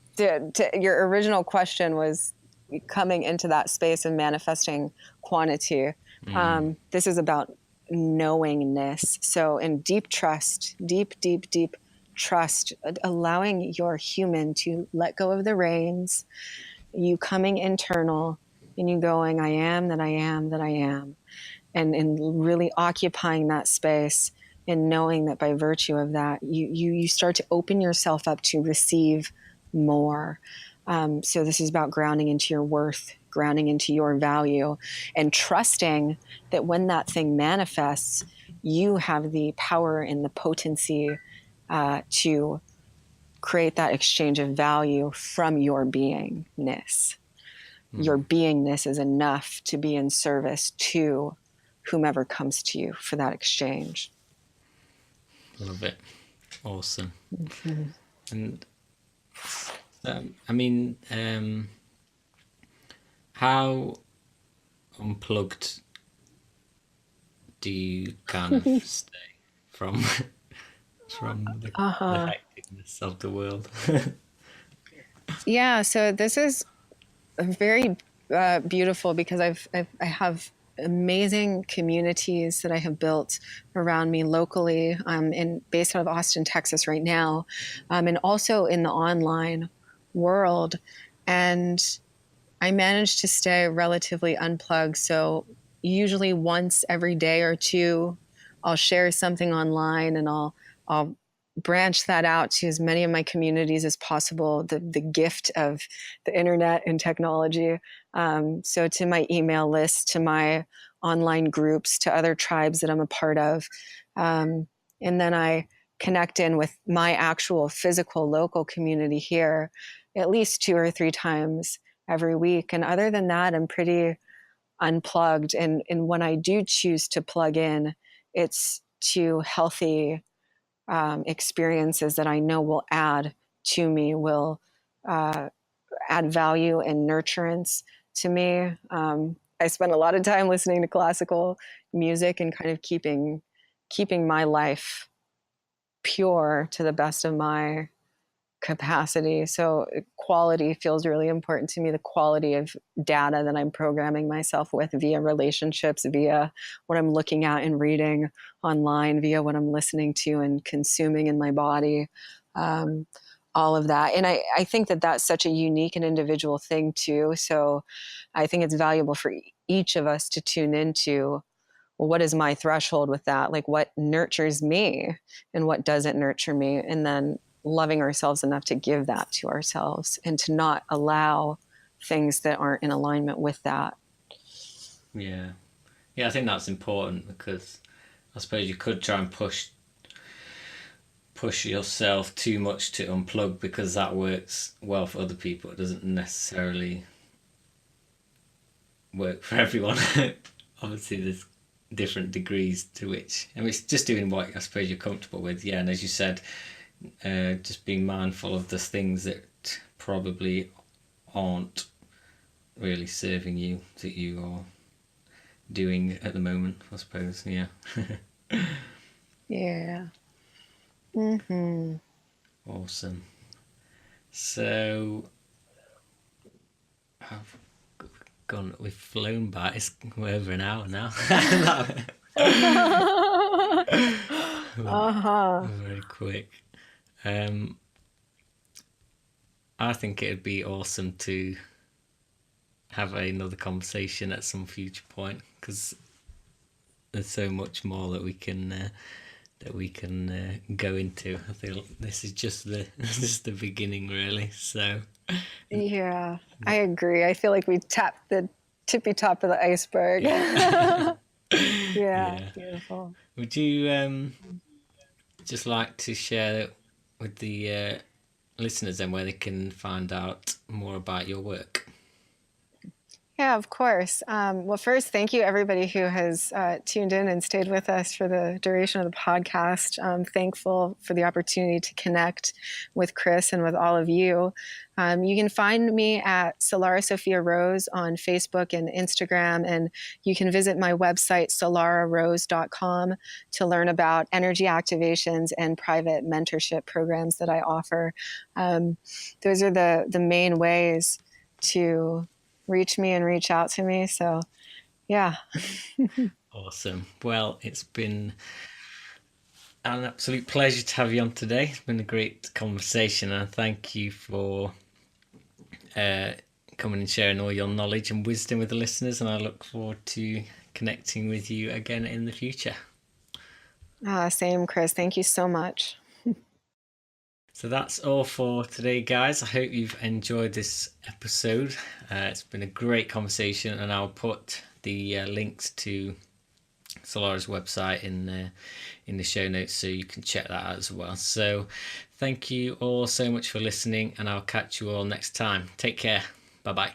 your original question was coming into that space and manifesting quantity. This is about knowingness. So in deep trust, deep trust, allowing your human to let go of the reins, you coming internal and you going, I am that I am that I am. And really occupying that space and knowing that by virtue of that, you start to open yourself up to receive more. So this is about grounding into your worth, grounding into your value, and trusting that when that thing manifests, you have the power and the potency to create that exchange of value from your beingness. Your beingness is enough to be in service to whomever comes to you for that exchange. Love it. Awesome. And I mean, how unplugged do you kind of stay from the hecticness of the world? Yeah, so this is very beautiful because I have amazing communities that I have built around me locally. I'm based out of Austin, Texas right now, and also in the online world. And I managed to stay relatively unplugged. So usually once every day or two, I'll share something online, and I'll branch that out to as many of my communities as possible. The gift of the internet and technology. So to my email list, to my online groups, to other tribes that I'm a part of. And then I connect in with my actual physical local community here at least 2 or 3 times every week. And other than that, I'm pretty unplugged. And when I do choose to plug in, it's to healthy experiences that I know will add to me, will add value and nurturance to me. I spend a lot of time listening to classical music and kind of keeping my life pure to the best of my capacity. So quality feels really important to me, the quality of data that I'm programming myself with via relationships, via what I'm looking at and reading online, via what I'm listening to and consuming in my body, all of that. And I think that that's such a unique and individual thing too. So I think it's valuable for each of us to tune into, well, what is my threshold with that? Like what nurtures me and what doesn't nurture me? And then loving ourselves enough to give that to ourselves and to not allow things that aren't in alignment with that. Yeah. Yeah, I think that's important because I suppose you could try and push yourself too much to unplug because that works well for other people. It doesn't necessarily work for everyone. Obviously, there's different degrees to which, I mean, it's just doing what I suppose you're comfortable with. Yeah, and as you said, just being mindful of the things that probably aren't really serving you, that you are doing at the moment, I suppose. Yeah. Yeah. Awesome. So we've flown by. It's over an hour now. Very quick. I think it'd be awesome to have another conversation at some future point because there's so much more that we can that we can go into. I think this is just the beginning, really. So Yeah, I agree. I feel like we tapped the tippy top of the iceberg. yeah. Yeah, Yeah. beautiful. Would you just like to share with the listeners then where they can find out more about your work? Yeah, of course. Well, first, thank you everybody who has tuned in and stayed with us for the duration of the podcast. I'm thankful for the opportunity to connect with Chris and with all of you. You can find me at Solara Sophia Rose on Facebook and Instagram, and you can visit my website, solararose.com, to learn about energy activations and private mentorship programs that I offer. Those are the main ways to reach me and reach out to me. So, yeah. Awesome. Well, it's been an absolute pleasure to have you on today. It's been a great conversation, and thank you for coming and sharing all your knowledge and wisdom with the listeners. And I look forward to connecting with you again in the future. Same, Chris. Thank you so much. So that's all for today, guys. I hope you've enjoyed this episode. It's been a great conversation, and I'll put the links to Solara's website in the show notes so you can check that out as well. So thank you all so much for listening, and I'll catch you all next time. Take care. Bye bye.